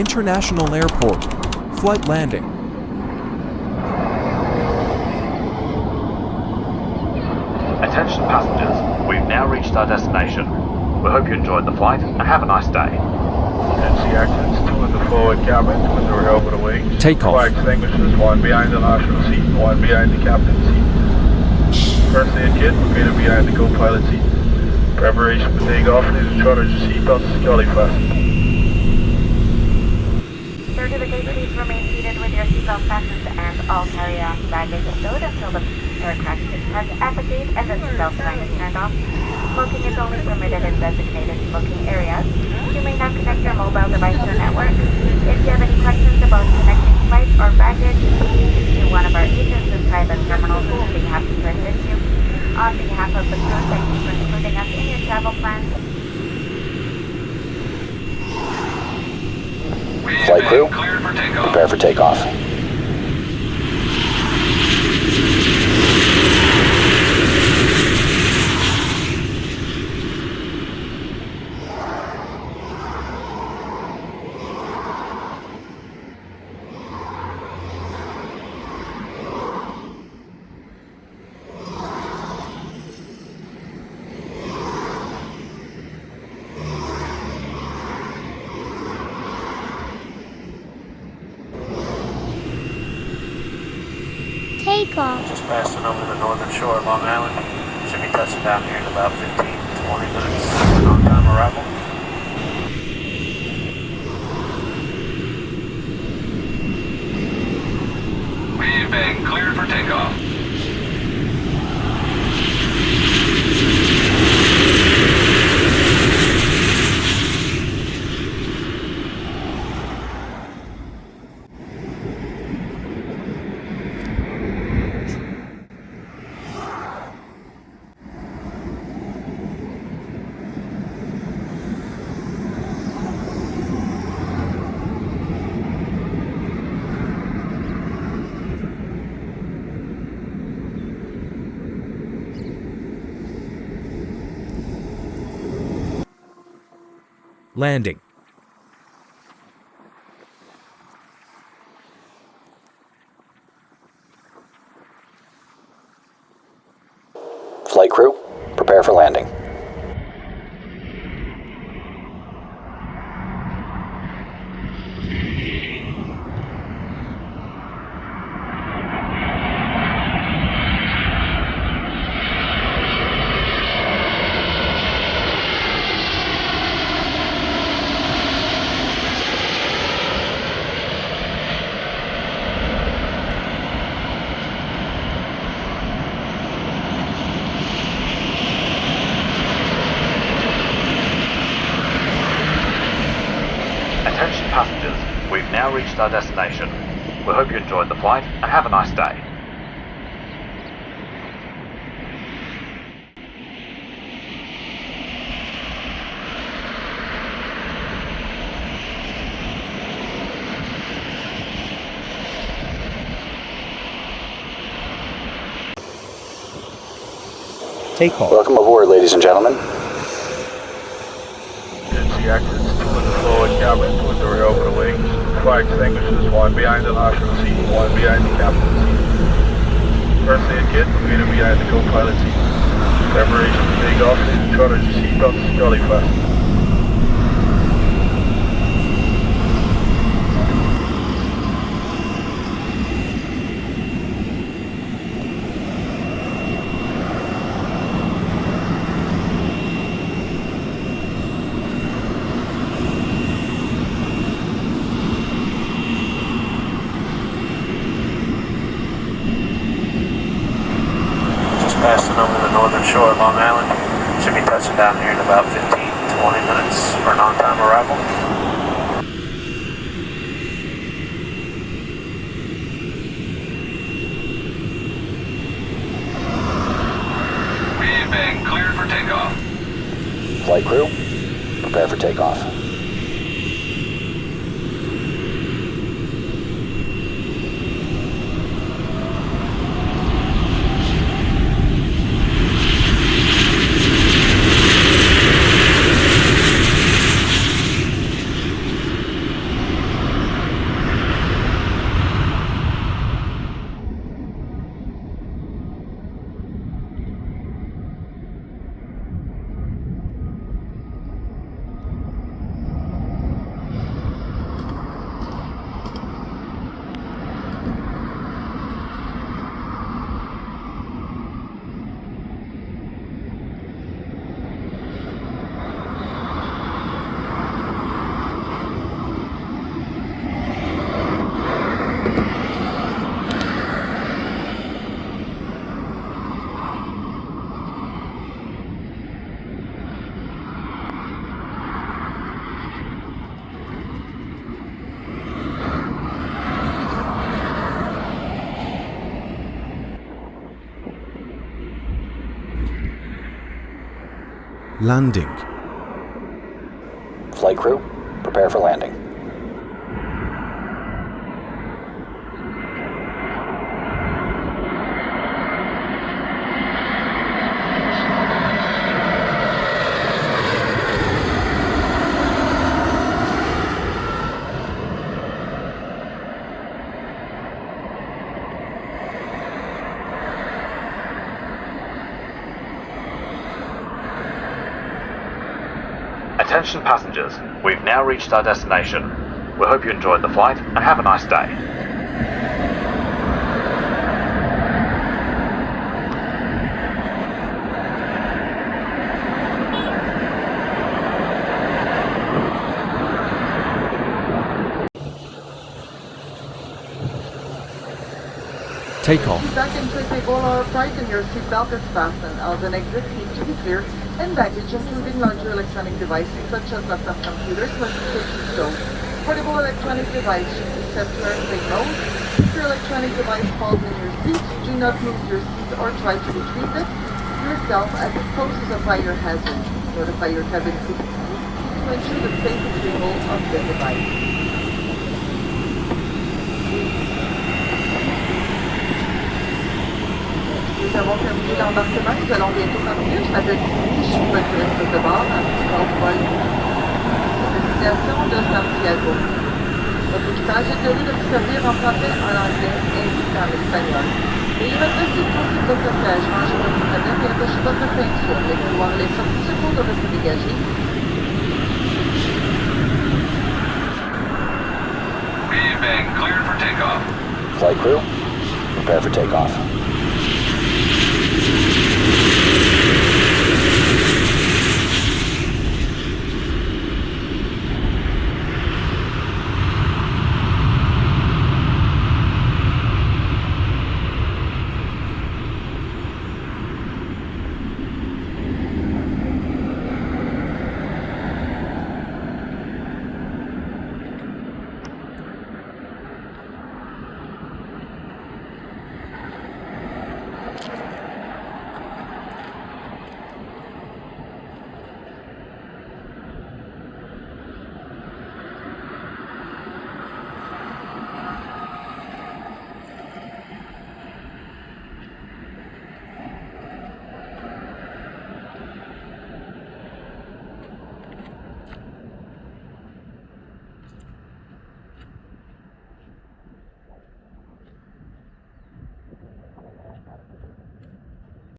International Airport. Flight landing. Attention passengers, we've now reached our destination. We hope you enjoyed the flight and have a nice day. Emergency exits, two in the forward cabin, two in the rear over the wings. Takeoff. Fire extinguishers, one behind the nostril seat, one behind the captain's seat. First aid kit located behind the co-pilot seat. Preparation for takeoff, please ensure that your seatbelt is securely fastened. Sir, to the gate, please remain seated with your seatbelt fastened and all carry-on baggage stowed until the aircraft has at the gate and the seatbelt sign is turned off. Smoking is only permitted in designated smoking areas. You may not connect your mobile device to a network. If you have any questions about connecting flights or baggage, please see one of our agents inside the terminal who will be happy to assist you. On behalf of the crew, thank you for including us in your travel plans. Flight crew, prepare for takeoff. Takeoff. Just passing over the northern shore of Long Island. Should be touching down here in about 15 to 20 minutes for an on-time arrival. We've been cleared for takeoff. Landing. Flight crew, prepare for landing. Attention passengers, we've now reached our destination. We hope you enjoyed the flight and have a nice day. Takeoff. Welcome aboard, ladies and gentlemen. Emergency exits, two in the forward cabin, two in the rear over the wings. Fire extinguishers, one behind the nostril seat, one behind the captain's seat. First aid kit located behind the co-pilot seat. Preparation for takeoff, please ensure that your seatbelt is securely fastened. Passing over the northern shore of Long Island. Should be touching down here in about 15 to 20 minutes for an on-time arrival. We've been cleared for takeoff. Flight crew, prepare for takeoff. Landing. Flight crew, prepare for landing. Attention passengers, we've now reached our destination. We hope you enjoyed the flight and have a nice day. Takeoff. Back into a table or upright and your seatbelt is fastened. As an exit needs to be clear, and baggage including larger electronic devices such as laptop computers must be taken stowed. Portable electronic device should be set to airplane mode. If your electronic device falls in your seat, do not move your seat or try to retrieve it yourself as it poses a fire hazard. Notify your cabin crew to ensure the safe retrieval of the device. Nous avons terminé l'embarquement, nous allons bientôt partir. À destination, je souhaite rester de bord en vol destination de Santiago. Votre équipage est tenu de vous servir en français, en anglais ainsi qu'en espagnol. Ayez votre dossier possible de passage, rangez votre canette et attachez votre ceinture. Laissez voir les sorties secours de votre dégagé. We've been cleared for takeoff. Flight crew, prepare for takeoff.